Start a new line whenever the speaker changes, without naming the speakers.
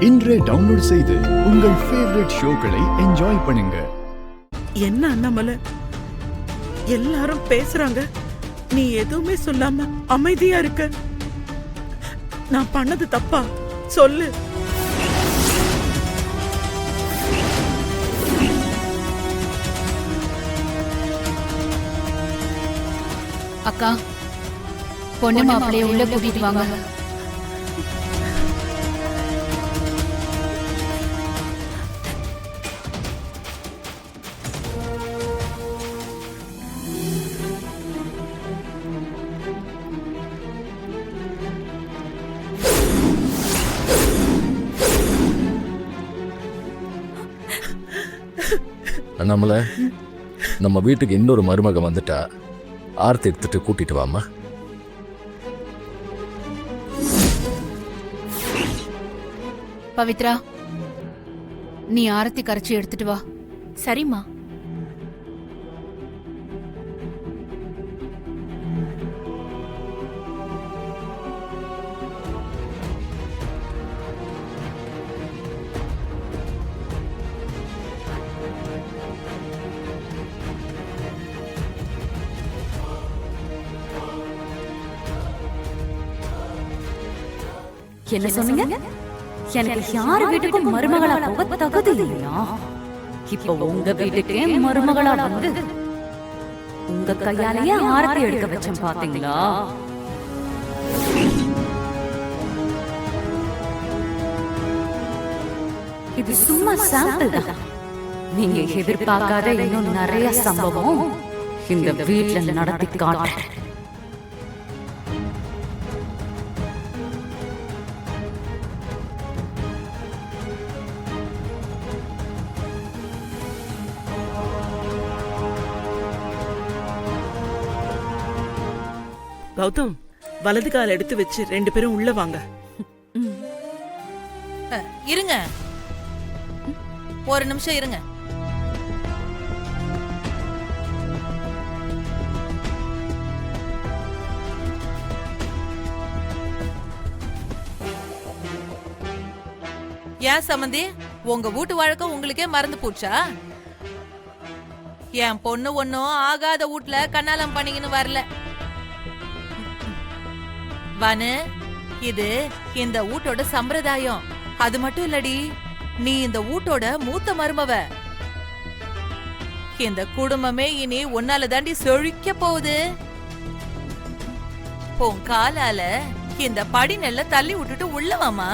இன்றே டவுன்லோட் செய்து உங்கள் ஃபேவரட் ஷோக்களை என்ஜாய் பண்ணுங்க.
என்ன அண்ணாமலை, எல்லாரும் பேசுறாங்க, நீ எதுவுமே சொல்லாம அமைதியா இருக்க. நான் பண்ணது தப்பா? சொல்லு.
அக்கா, பொண்ணு மாப்பிளைய உள்ள கூட்டிட்டு வாங்க.
அண்ணாமலை, நம்ம வீட்டுக்கு இன்னொரு மருமக வந்துட்டா, ஆர்த்தி எடுத்துட்டு கூட்டிட்டு வாமா.
பவித்ரா, நீ ஆரத்தி கரைச்சி எடுத்துட்டு வா.
சரிம்மா.
என்ன சொன்னீங்க? எனக்கு யார் வீட்டுக்கும் மருமகளா போக தகுதி இல்லையா? இப்ப உங்க வீட்டுக்கே மருமகளா வந்து உங்க கையாலேயே ஆரத்தி எடுக்க வச்சேன், பாத்தீங்களா? இது சும்மா சாம்பிள் தான். நீங்க எதிர்பார்க்காத இன்னும் நிறைய சம்பவம் இந்த வீட்டுல நடத்தி காட்டுறேன்.
கௌதம், வலது கால் எடுத்து வச்சு 2 பேரும் உள்ள வாங்க.
இருங்க, ஒரு நிமிஷம் இருங்க. ஏன் சம்மந்தி, உங்க வீட்டு வழக்கம் உங்களுக்கே மறந்து போச்சா? என் பொண்ணு ஒன்னும் ஆகாத வீட்டுல கண்ணாலம் பண்ணிக்கின்னு வரல. வானு, இது இந்த வீட்டோட சம்பிரதாயம். அது மட்டும் இல்லடி, நீ இந்த வீட்டோட மூத்த மருமவ. இந்த குடும்பமே இனி உன்னால தாண்டி செழிக்க போகுது. உன் காலால இந்த படி நெல்ல தள்ளி விட்டுட்டு உள்ளவாமா.